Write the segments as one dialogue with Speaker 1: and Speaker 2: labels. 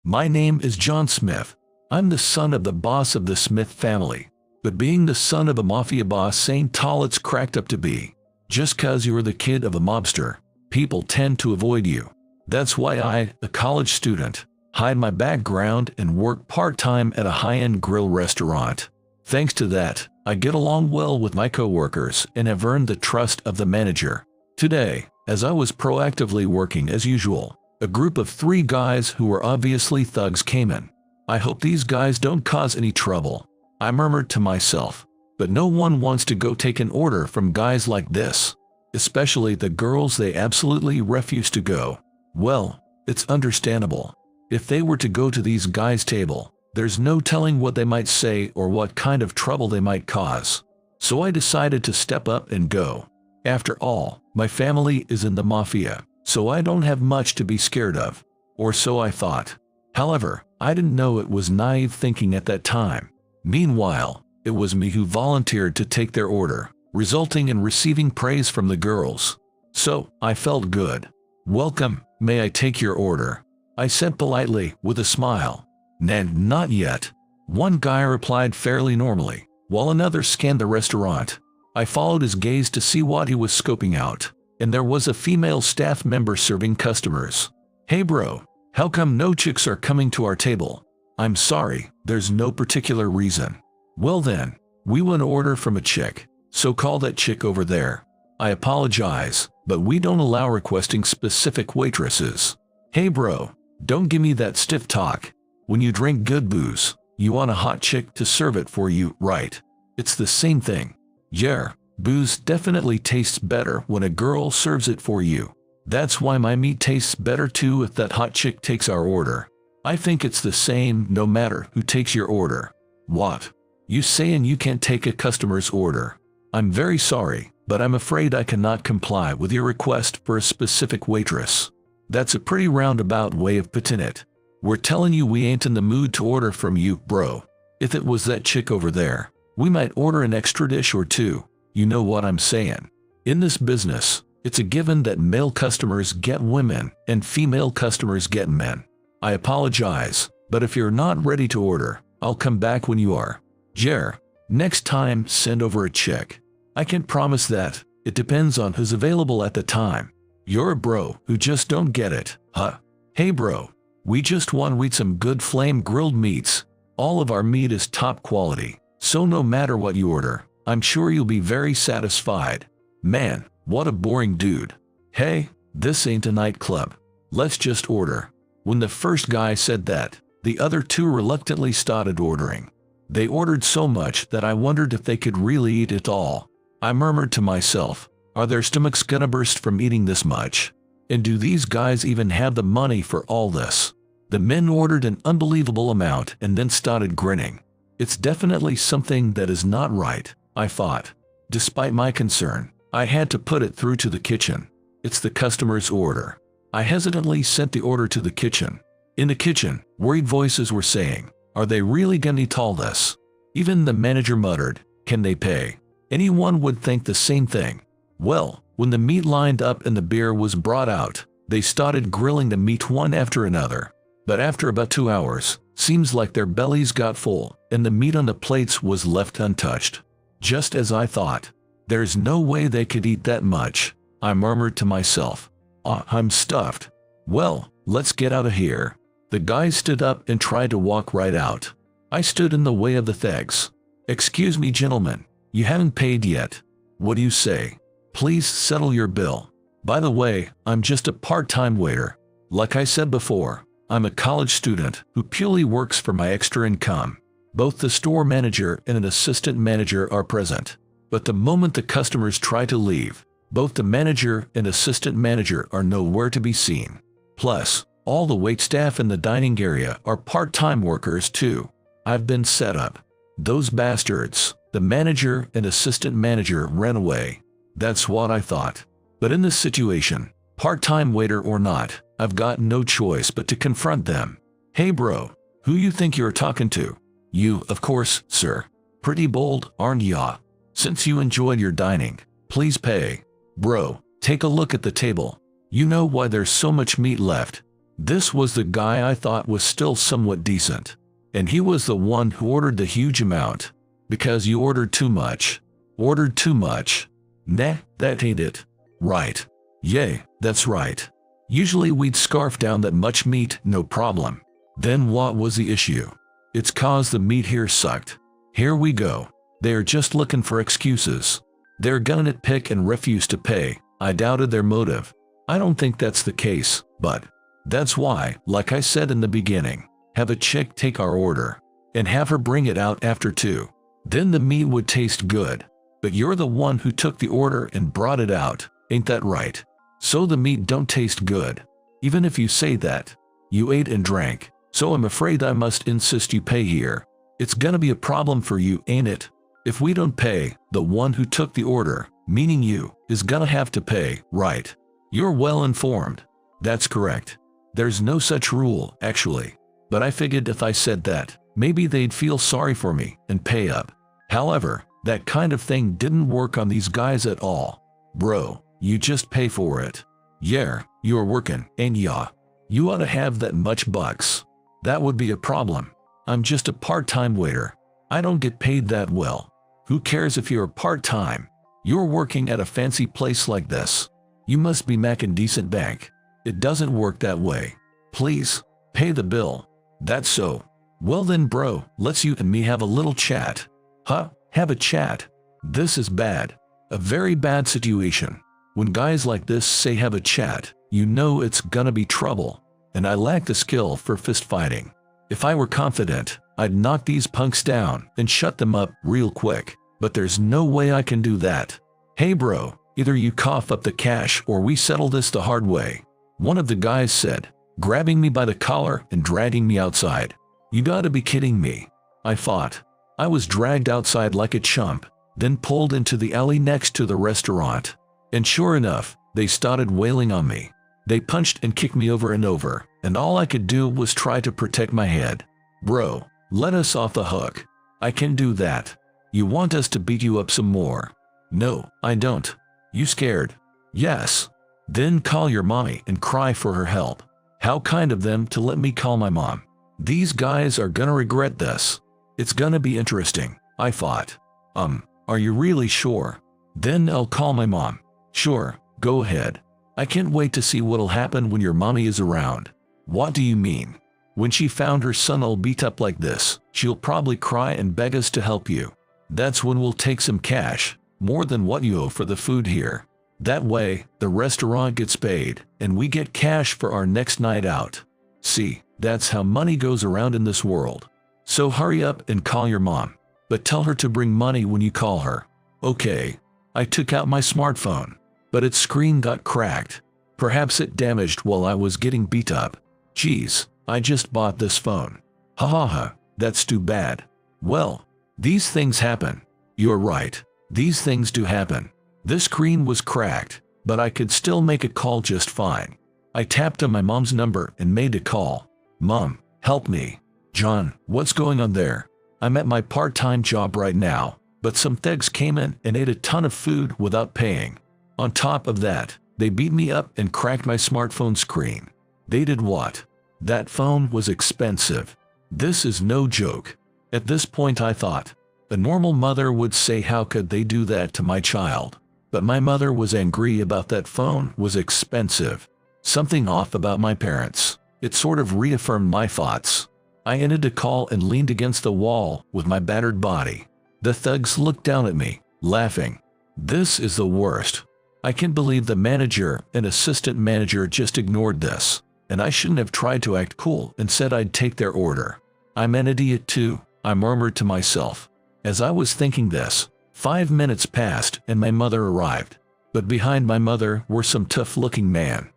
Speaker 1: My name is John Smith. I'm the son of the boss of the Smith family. But being the son of a mafia boss ain't all it's cracked up to be. Just 'cause you're the kid of a mobster, people tend to avoid you. That's why I, a college student, hide my background and work part-time at a high-end grill restaurant. Thanks to that, I get along well with my coworkers and have earned the trust of the manager. Today, as I was proactively working as usual, a group of 3 guys who were obviously thugs came in. I hope these guys don't cause any trouble, I murmured to myself. But no one wants to go take an order from guys like this. Especially the girls, they absolutely refuse to go. Well, it's understandable. If they were to go to these guys' table, there's no telling what they might say or what kind of trouble they might cause. So I decided to step up and go. After all, my family is in the mafia, so I don't have much to be scared of. Or so I thought. However, I didn't know it was naive thinking at that time. Meanwhile, it was me who volunteered to take their order, resulting in receiving praise from the girls. So, I felt good. "Welcome, may I take your order?" I said politely, with a smile. Not yet." One guy replied fairly normally, while another scanned the restaurant. I followed his gaze to see what he was scoping out, and there was a female staff member serving customers. "Hey bro, how come no chicks are coming to our table?" "I'm sorry, there's no particular reason." "Well then, we want to order from a chick, so call that chick over there." "I apologize, but we don't allow requesting specific waitresses." "Hey bro, don't give me that stiff talk. When you drink good booze, you want a hot chick to serve it for you, right? It's the same thing." "Yeah, booze definitely tastes better when a girl serves it for you. That's why my meat tastes better too if that hot chick takes our order. I think it's the same no matter who takes your order." "What? You saying you can't take a customer's order?" "I'm very sorry, but I'm afraid I cannot comply with your request for a specific waitress." "That's a pretty roundabout way of putting it. We're telling you we ain't in the mood to order from you, bro. If it was that chick over there, we might order an extra dish or two. You know what I'm saying? In this business, it's a given that male customers get women and female customers get men." "I apologize, but if you're not ready to order, I'll come back when you are." "Jer, next time send over a chick." "I can't promise that. It depends on who's available at the time." "You're a bro who just don't get it, huh?" "Hey bro, we just want to eat some good flame grilled meats. All of our meat is top quality, so no matter what you order, I'm sure you'll be very satisfied." "Man, what a boring dude. Hey, this ain't a nightclub. Let's just order." When the first guy said that, the other 2 reluctantly started ordering. They ordered so much that I wondered if they could really eat it all. I murmured to myself, are their stomachs gonna burst from eating this much? And do these guys even have the money for all this? The men ordered an unbelievable amount and then started grinning. It's definitely something that is not right, I thought. Despite my concern, I had to put it through to the kitchen. It's the customer's order. I hesitantly sent the order to the kitchen. In the kitchen, worried voices were saying, are they really gonna eat all this? Even the manager muttered, can they pay? Anyone would think the same thing. Well, when the meat lined up and the beer was brought out, they started grilling the meat one after another. But after about 2 hours, seems like their bellies got full, and the meat on the plates was left untouched. Just as I thought. There's no way they could eat that much, I murmured to myself. I'm stuffed. Well, let's get out of here. The guy stood up and tried to walk right out. I stood in the way of the thugs. Excuse me, gentlemen, you haven't paid yet. What do you say? Please settle your bill. By the way, I'm just a part-time waiter. Like I said before, I'm a college student who purely works for my extra income. Both the store manager and an assistant manager are present. But the moment the customers try to leave, both the manager and assistant manager are nowhere to be seen. Plus, all the waitstaff in the dining area are part-time workers too. I've been set up. Those bastards, the manager and assistant manager, ran away. That's what I thought. But in this situation, part-time waiter or not, I've got no choice but to confront them. Hey bro, who you think you're talking to? You, of course, sir. Pretty bold, aren't ya? Since you enjoyed your dining, please pay. Bro, take a look at the table. You know why there's so much meat left? This was the guy I thought was still somewhat decent. And he was the one who ordered the huge amount. Because you ordered too much. Ordered too much. Nah, that ain't it. Right. Yay, that's right. Usually we'd scarf down that much meat, no problem. Then what was the issue? It's 'cause the meat here sucked. Here we go. They're just looking for excuses. They're gonna nitpick and refuse to pay. I doubted their motive. I don't think that's the case, but that's why, like I said in the beginning, have a chick take our order and have her bring it out after too. Then the meat would taste good. But you're the one who took the order and brought it out, ain't that right? So the meat don't taste good. Even if you say that. You ate and drank, so I'm afraid I must insist you pay here. It's gonna be a problem for you, ain't it? If we don't pay, the one who took the order, meaning you, is gonna have to pay, right? You're well informed. That's correct. There's no such rule, actually. But I figured if I said that, maybe they'd feel sorry for me and pay up. However, that kind of thing didn't work on these guys at all. Bro, you just pay for it. Yeah, you're working, and yeah, you ought to have that much bucks. That would be a problem. I'm just a part-time waiter. I don't get paid that well. Who cares if you're part-time? You're working at a fancy place like this. You must be making decent bank. It doesn't work that way. Please, pay the bill. That's so. Well then bro, let's you and me have a little chat. Huh? Have a chat? This is bad. A very bad situation. When guys like this say have a chat, you know it's gonna be trouble. And I lack the skill for fist fighting. If I were confident, I'd knock these punks down and shut them up real quick. But there's no way I can do that. Hey bro, either you cough up the cash or we settle this the hard way. One of the guys said, grabbing me by the collar and dragging me outside. You gotta be kidding me. I thought. I was dragged outside like a chump, then pulled into the alley next to the restaurant. And sure enough, they started wailing on me. They punched and kicked me over and over, and all I could do was try to protect my head. Bro, let us off the hook. I can do that. You want us to beat you up some more? No, I don't. You scared? Yes. Then call your mommy and cry for her help. How kind of them to let me call my mom. These guys are gonna regret this. It's gonna be interesting, I thought. Are you really sure? Then I'll call my mom. Sure, go ahead. I can't wait to see what'll happen when your mommy is around. What do you mean? When she found her son all beat up like this, she'll probably cry and beg us to help you. That's when we'll take some cash, more than what you owe for the food here. That way, the restaurant gets paid, and we get cash for our next night out. See, that's how money goes around in this world. So hurry up and call your mom. But tell her to bring money when you call her. Okay. I took out my smartphone, but its screen got cracked. Perhaps it damaged while I was getting beat up. Geez, I just bought this phone. Ha ha ha, that's too bad. Well, these things happen. You're right. These things do happen. This screen was cracked, but I could still make a call just fine. I tapped on my mom's number and made a call. Mom, help me. John, what's going on there? I'm at my part-time job right now, but some thugs came in and ate a ton of food without paying. On top of that, they beat me up and cracked my smartphone screen. They did what? That phone was expensive. This is no joke. At this point I thought, a normal mother would say how could they do that to my child? But my mother was angry about that phone was expensive. Something off about my parents. It sort of reaffirmed my thoughts. I ended the call and leaned against the wall with my battered body. The thugs looked down at me, laughing. This is the worst. I can't believe the manager and assistant manager just ignored this, and I shouldn't have tried to act cool and said I'd take their order. I'm an idiot too, I murmured to myself. As I was thinking this, 5 minutes passed and my mother arrived. But behind my mother were some tough-looking men.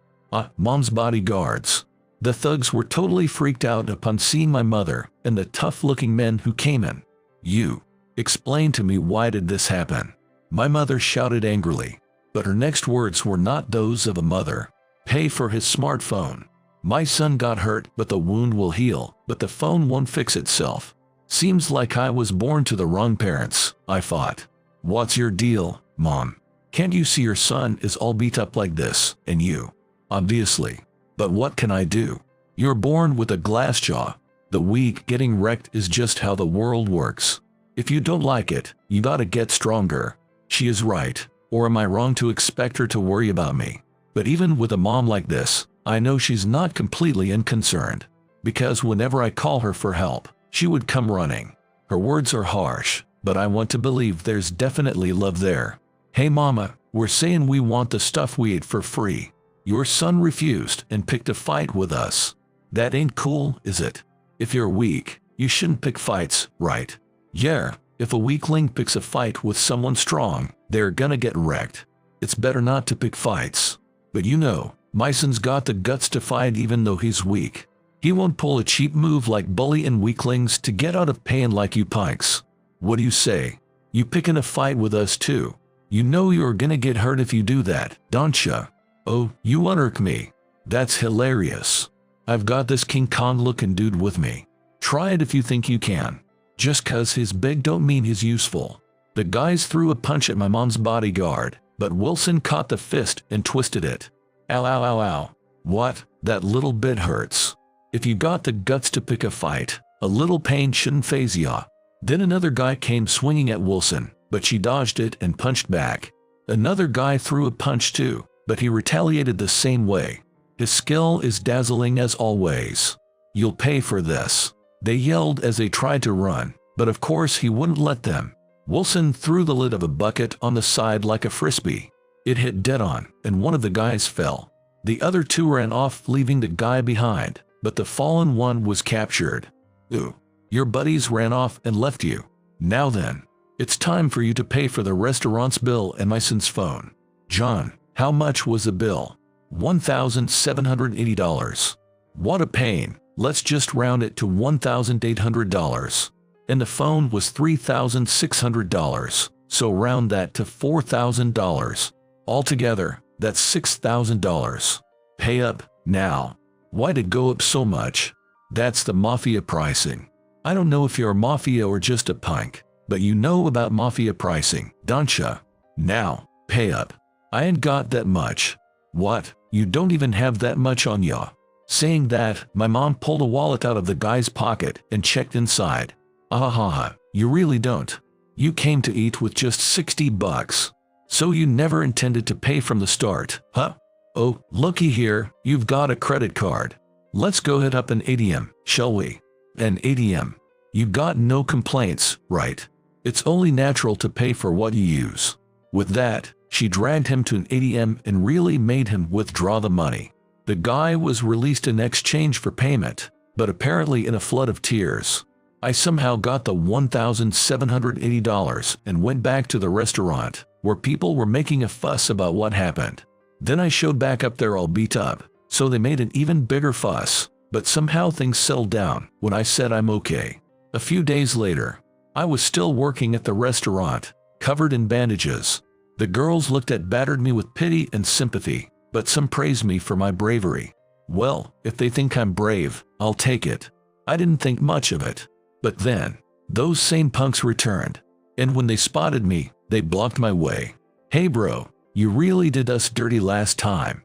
Speaker 1: Mom's bodyguards. The thugs were totally freaked out upon seeing my mother and the tough-looking men who came in. You. Explain to me why did this happen? My mother shouted angrily, but her next words were not those of a mother. Pay for his smartphone. My son got hurt, but the wound will heal, but the phone won't fix itself. Seems like I was born to the wrong parents, I thought. What's your deal, Mom? Can't you see your son is all beat up like this, and you? Obviously. But what can I do? You're born with a glass jaw. The weak getting wrecked is just how the world works. If you don't like it, you gotta get stronger. She is right, or am I wrong to expect her to worry about me? But even with a mom like this, I know she's not completely unconcerned. Because whenever I call her for help, she would come running. Her words are harsh, but I want to believe there's definitely love there. Hey mama, we're saying we want the stuff we ate for free. Your son refused and picked a fight with us. That ain't cool, is it? If you're weak, you shouldn't pick fights, right? Yeah, if a weakling picks a fight with someone strong, they're gonna get wrecked. It's better not to pick fights. But you know, my son's got the guts to fight even though he's weak. He won't pull a cheap move like bullying weaklings to get out of pain like you punks. What do you say? You picking a fight with us too? You know you're gonna get hurt if you do that, don't ya? Oh, you uneark me. That's hilarious. I've got this King Kong looking dude with me. Try it if you think you can. Just cause he's big don't mean he's useful. The guys threw a punch at my mom's bodyguard, but Wilson caught the fist and twisted it. Ow ow ow ow. What? That little bit hurts. If you got the guts to pick a fight, a little pain shouldn't faze ya. Then another guy came swinging at Wilson, but she dodged it and punched back. Another guy threw a punch too, but he retaliated the same way. His skill is dazzling as always. You'll pay for this. They yelled as they tried to run, but of course he wouldn't let them. Wilson threw the lid of a bucket on the side like a frisbee. It hit dead on, and one of the guys fell. The other two ran off, leaving the guy behind, but the fallen one was captured. Ooh, your buddies ran off and left you. Now then, it's time for you to pay for the restaurant's bill and my son's phone. John, how much was the bill? $1,780. What a pain. Let's just round it to $1,800. And the phone was $3,600, so round that to $4,000. Altogether, that's $6,000. Pay up, now. Why'd it go up so much? That's the mafia pricing. I don't know if you're a mafia or just a punk, but you know about mafia pricing, don't ya? Now, pay up. I ain't got that much. What? You don't even have that much on ya? Saying that, my mom pulled a wallet out of the guy's pocket and checked inside. Ahaha, you really don't. You came to eat with just $60. So you never intended to pay from the start, huh? Oh, looky here, you've got a credit card. Let's go hit up an ATM, shall we? An ATM. You got no complaints, right? It's only natural to pay for what you use. With that, she dragged him to an ATM and really made him withdraw the money. The guy was released in exchange for payment, but apparently in a flood of tears. I somehow got the $1,780 and went back to the restaurant, where people were making a fuss about what happened. Then I showed back up there all beat up, so they made an even bigger fuss, but somehow things settled down when I said I'm okay. A few days later, I was still working at the restaurant, covered in bandages. The girls looked at battered me with pity and sympathy, but some praised me for my bravery. Well, if they think I'm brave, I'll take it. I didn't think much of it. But then, those same punks returned, and when they spotted me, they blocked my way. Hey bro, you really did us dirty last time.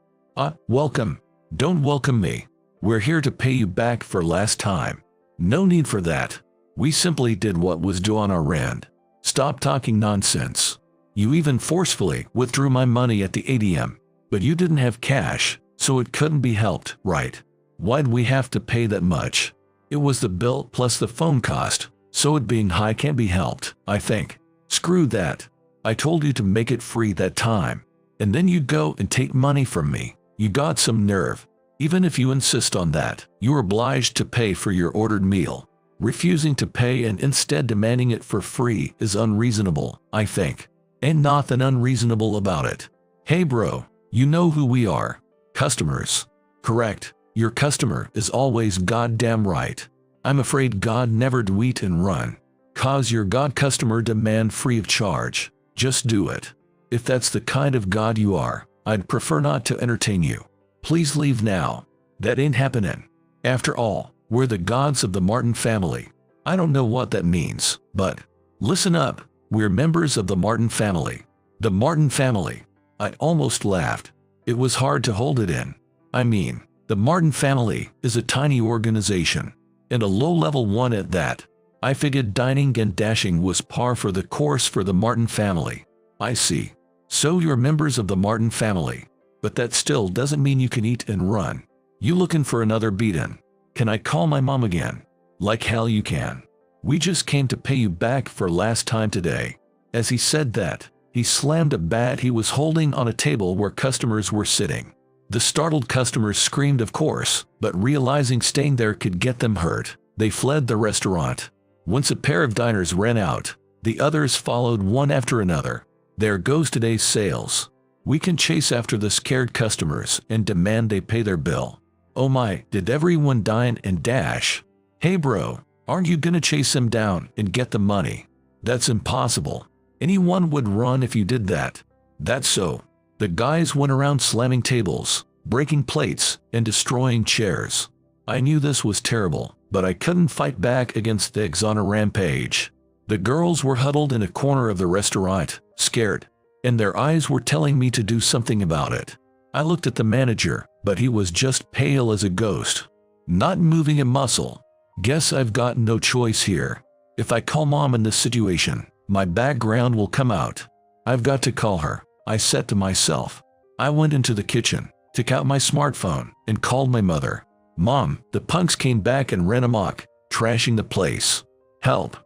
Speaker 1: Welcome. Don't welcome me. We're here to pay you back for last time. No need for that. We simply did what was due on our end. Stop talking nonsense. You even forcefully withdrew my money at the ATM, but you didn't have cash, so it couldn't be helped, right? Why'd we have to pay that much? It was the bill plus the phone cost, so it being high can't be helped, I think. Screw that. I told you to make it free that time. And then you go and take money from me. You got some nerve. Even if you insist on that, you're obliged to pay for your ordered meal. Refusing to pay and instead demanding it for free is unreasonable, I think. And nothing unreasonable about it. Hey bro, you know who we are. Customers. Correct. Your customer is always goddamn right. I'm afraid God never do eat and run. Cause your God customer demand free of charge. Just do it. If that's the kind of God you are, I'd prefer not to entertain you. Please leave now. That ain't happening. After all, we're the gods of the Martin family. I don't know what that means, but listen up. We're members of the Martin family. The Martin family. I almost laughed. It was hard to hold it in. I mean, The Martin family is a tiny organization, and a low-level one at that. I figured dining and dashing was par for the course for the Martin family. I see. So you're members of the Martin family. But that still doesn't mean you can eat and run. You looking for another beatin'? Can I call my mom again? Like hell you can. We just came to pay you back for last time today. As he said that, he slammed a bat he was holding on a table where customers were sitting. The startled customers screamed of course, but realizing staying there could get them hurt, they fled the restaurant. Once a pair of diners ran out, the others followed one after another. There goes today's sales. We can chase after the scared customers and demand they pay their bill. Oh my, did everyone dine and dash? Hey bro, aren't you gonna chase them down and get the money? That's impossible. Anyone would run if you did that. That's so. The guys went around slamming tables, breaking plates, and destroying chairs. I knew this was terrible, but I couldn't fight back against thugs on a rampage. The girls were huddled in a corner of the restaurant, scared, and their eyes were telling me to do something about it. I looked at the manager, but he was just pale as a ghost, not moving a muscle. Guess I've got no choice here. If I call mom in this situation, my background will come out. I've got to call her, I said to myself. I went into the kitchen, took out my smartphone, and called my mother. Mom, the punks came back and ran amok, trashing the place. Help.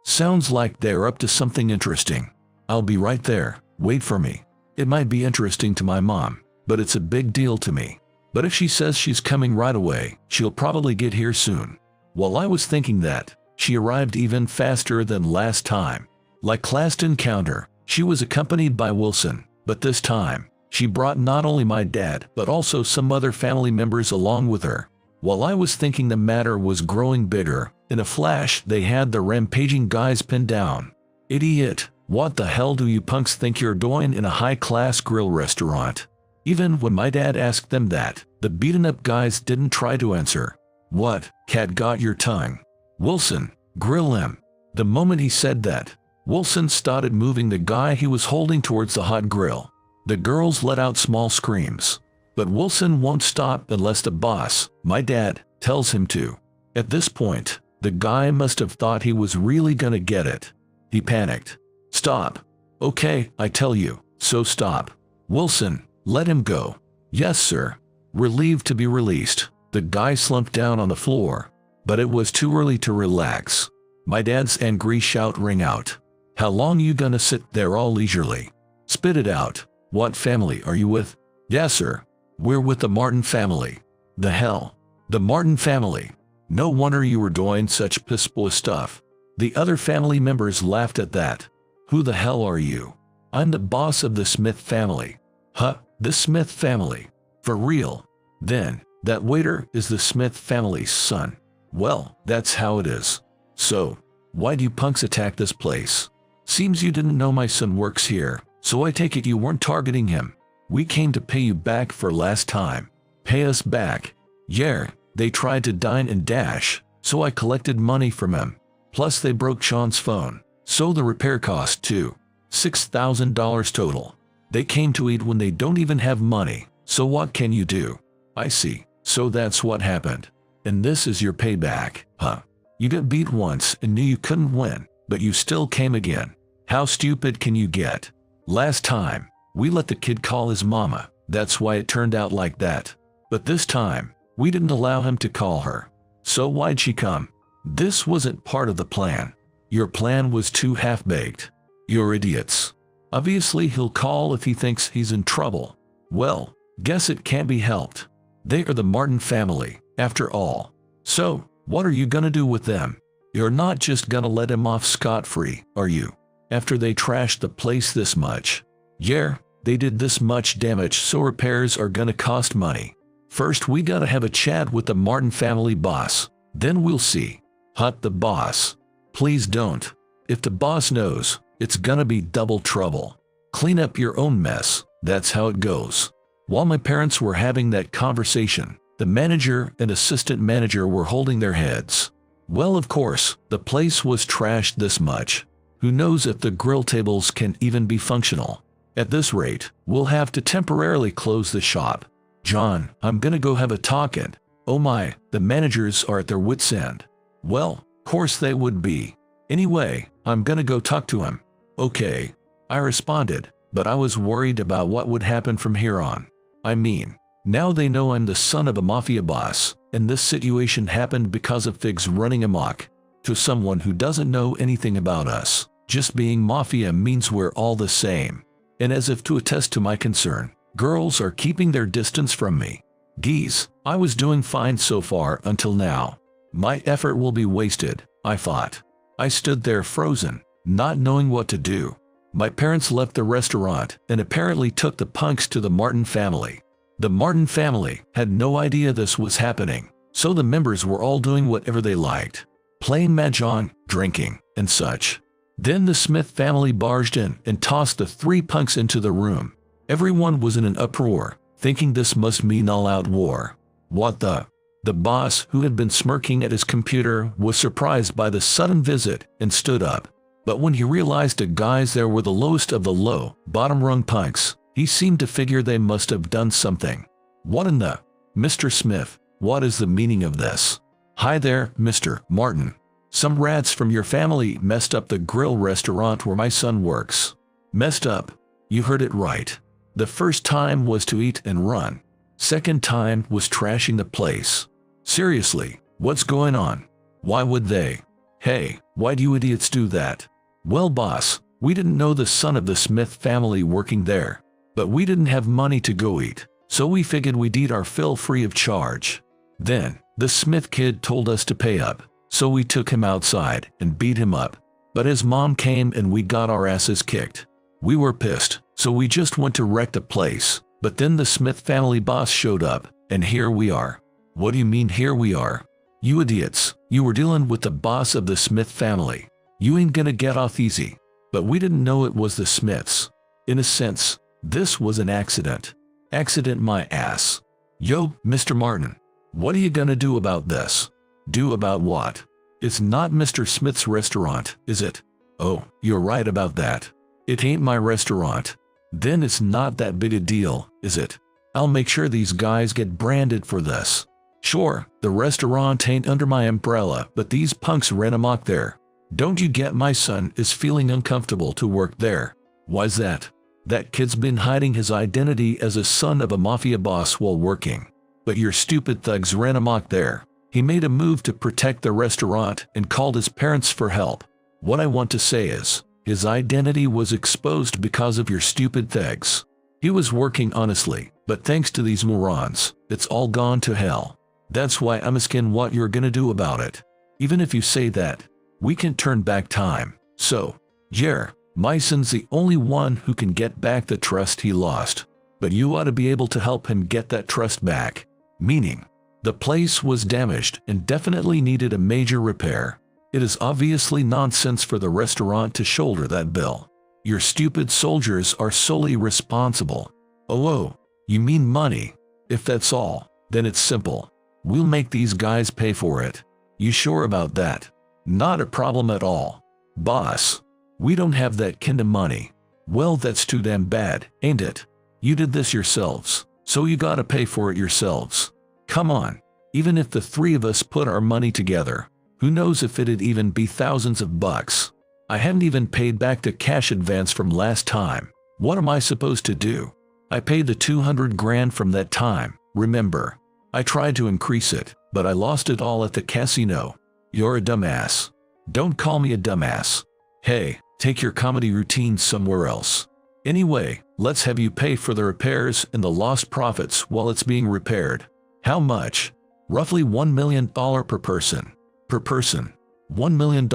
Speaker 1: Sounds like they're up to something interesting. I'll be right there, wait for me. It might be interesting to my mom, but it's a big deal to me. But if she says she's coming right away, she'll probably get here soon. While I was thinking that, she arrived even faster than last time. Like last encounter, she was accompanied by Wilson, but this time, she brought not only my dad but also some other family members along with her. While I was thinking the matter was growing bigger, in a flash they had the rampaging guys pinned down. Idiot, what the hell do you punks think you're doing in a high-class grill restaurant? Even when my dad asked them that, the beaten-up guys didn't try to answer. What, cat got your tongue? Wilson, grill him. The moment he said that, Wilson started moving the guy he was holding towards the hot grill. The girls let out small screams. But Wilson won't stop unless the boss, my dad, tells him to. At this point, the guy must have thought he was really gonna get it. He panicked. Stop. Okay, I tell you, so stop. Wilson, let him go. Yes, sir. Relieved to be released, the guy slumped down on the floor. But it was too early to relax. My dad's angry shout rang out. How long you gonna sit there all leisurely? Spit it out. What family are you with? Yes, sir. We're with the Martin family. The hell? The Martin family. No wonder you were doing such piss-poor stuff. The other family members laughed at that. Who the hell are you? I'm the boss of the Smith family. Huh? The Smith family? For real? Then, that waiter is the Smith family's son. Well, that's how it is. So, why do you punks attack this place? Seems you didn't know my son works here, so I take it you weren't targeting him. We came to pay you back for last time. Pay us back. Yeah, they tried to dine and dash, so I collected money from him. Plus they broke Sean's phone, so the repair cost too. $6,000 total. They came to eat when they don't even have money, so what can you do? I see, so that's what happened. And this is your payback, huh? You got beat once and knew you couldn't win, but you still came again. How stupid can you get? Last time, we let the kid call his mama, that's why it turned out like that. But this time, we didn't allow him to call her. So why'd she come? This wasn't part of the plan. Your plan was too half-baked. You're idiots. Obviously he'll call if he thinks he's in trouble. Well, guess it can't be helped. They are the Martin family, after all. So, what are you gonna do with them? You're not just gonna let him off scot-free, are you? After they trashed the place this much. Yeah, they did this much damage, so repairs are gonna cost money. First we gotta have a chat with the Martin family boss. Then we'll see. Hut the boss. Please don't. If the boss knows, it's gonna be double trouble. Clean up your own mess, that's how it goes. While my parents were having that conversation, the manager and assistant manager were holding their heads. Well, of course, the place was trashed this much. Who knows if the grill tables can even be functional? At this rate, we'll have to temporarily close the shop. John, I'm gonna go have a talk and, oh my, the managers are at their wits' end. Well, course they would be. Anyway, I'm gonna go talk to him. Okay, I responded, but I was worried about what would happen from here on. I mean, now they know I'm the son of a mafia boss, and this situation happened because of Figs running amok. To someone who doesn't know anything about us, just being mafia means we're all the same. And as if to attest to my concern, girls are keeping their distance from me. Geez, I was doing fine so far until now. My effort will be wasted, I thought. I stood there frozen, not knowing what to do. My parents left the restaurant and apparently took the punks to the Martin family. The Martin family had no idea this was happening, so the members were all doing whatever they liked, playing mahjong, drinking, and such. Then the Smith family barged in and tossed the 3 punks into the room. Everyone was in an uproar, thinking this must mean all-out war. What the? The boss, who had been smirking at his computer, was surprised by the sudden visit and stood up. But when he realized the guys there were the lowest of the low, bottom-rung punks, he seemed to figure they must have done something. What in the? Mr. Smith, what is the meaning of this? Hi there, Mr. Martin. Some rats from your family messed up the grill restaurant where my son works. Messed up? You heard it right. The first time was to eat and run. Second time was trashing the place. Seriously, what's going on? Why would they? Hey, why do you idiots do that? Well, boss, we didn't know the son of the Smith family working there, but we didn't have money to go eat, so we figured we'd eat our fill free of charge. Then, the Smith kid told us to pay up, so we took him outside and beat him up. But his mom came and we got our asses kicked. We were pissed, so we just went to wreck the place. But then the Smith family boss showed up, and here we are. What do you mean here we are? You idiots, you were dealing with the boss of the Smith family. You ain't gonna get off easy. But we didn't know it was the Smiths. In a sense, this was an accident. Accident my ass. Yo, Mr. Martin, what are you gonna do about this? Do about what? It's not Mr. Smith's restaurant, is it? Oh, you're right about that. It ain't my restaurant. Then it's not that big a deal, is it? I'll make sure these guys get branded for this. Sure, the restaurant ain't under my umbrella, but these punks ran amok there. Don't you get my son is feeling uncomfortable to work there. Why's that? That kid's been hiding his identity as a son of a mafia boss while working. But your stupid thugs ran amok there. He made a move to protect the restaurant and called his parents for help. What I want to say is, his identity was exposed because of your stupid thugs. He was working honestly, but thanks to these morons, it's all gone to hell. That's why I'm asking what you're gonna do about it. Even if you say that, we can turn back time. So, yeah, my son's the only one who can get back the trust he lost. But you ought to be able to help him get that trust back. Meaning, the place was damaged and definitely needed a major repair. It is obviously nonsense for the restaurant to shoulder that bill. Your stupid soldiers are solely responsible. Oh, you mean money? If that's all, then it's simple. We'll make these guys pay for it. You sure about that? Not a problem at all. Boss, we don't have that kind of money. Well, that's too damn bad, ain't it? You did this yourselves, so you gotta pay for it yourselves. Come on, even if the 3 of us put our money together, who knows if it'd even be thousands of bucks. I haven't even paid back the cash advance from last time. What am I supposed to do? I paid the 200 grand from that time, remember? I tried to increase it, but I lost it all at the casino. You're a dumbass. Don't call me a dumbass. Hey, take your comedy routine somewhere else. Anyway, let's have you pay for the repairs and the lost profits while it's being repaired. How much? Roughly $1 million per person. Per person. $1 million.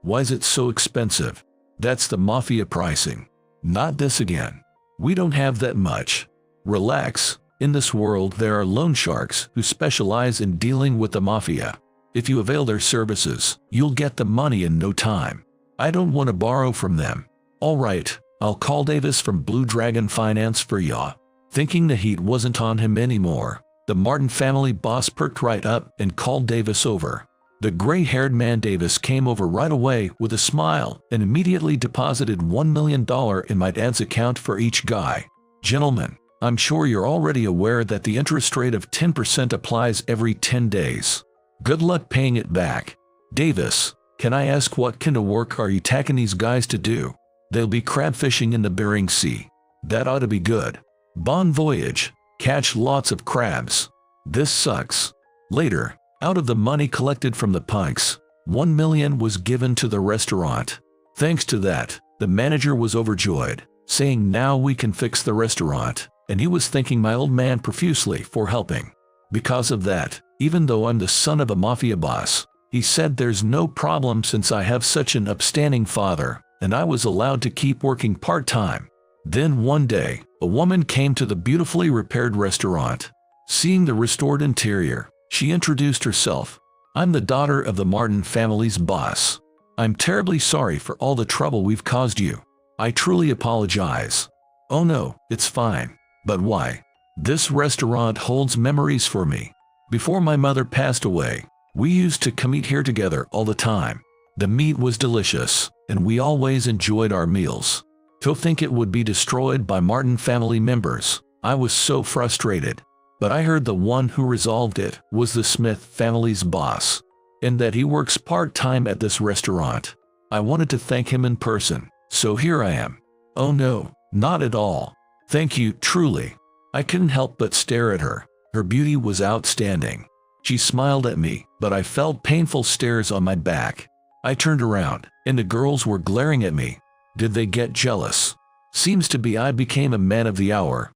Speaker 1: Why is it so expensive? That's the mafia pricing. Not this again. We don't have that much. Relax. In this world there are loan sharks who specialize in dealing with the mafia. If you avail their services, you'll get the money in no time. I don't want to borrow from them. Alright, I'll call Davis from Blue Dragon Finance for ya. Thinking the heat wasn't on him anymore, the Martin family boss perked right up and called Davis over. The gray-haired man Davis came over right away with a smile and immediately deposited $1 million in my dad's account for each guy. Gentlemen, I'm sure you're already aware that the interest rate of 10% applies every 10 days. Good luck paying it back. Davis, can I ask what kind of work are you taking these guys to do? They'll be crab fishing in the Bering Sea. That ought to be good. Bon voyage. Catch lots of crabs. This sucks. Later, out of the money collected from the punks, $1 million was given to the restaurant. Thanks to that, the manager was overjoyed, saying now we can fix the restaurant, and he was thanking my old man profusely for helping. Because of that, even though I'm the son of a mafia boss, he said there's no problem since I have such an upstanding father, and I was allowed to keep working part-time. Then one day, a woman came to the beautifully repaired restaurant. Seeing the restored interior, she introduced herself. I'm the daughter of the Martin family's boss. I'm terribly sorry for all the trouble we've caused you. I truly apologize. Oh no, it's fine. But why? This restaurant holds memories for me. Before my mother passed away, we used to come eat here together all the time. The meat was delicious, and we always enjoyed our meals. To think it would be destroyed by Martin family members, I was so frustrated. But I heard the one who resolved it was the Smith family's boss, and that he works part-time at this restaurant. I wanted to thank him in person, so here I am. Oh no, not at all. Thank you, truly. I couldn't help but stare at her. Her beauty was outstanding. She smiled at me, but I felt painful stares on my back. I turned around, and the girls were glaring at me. Did they get jealous? Seems to be I became a man of the hour.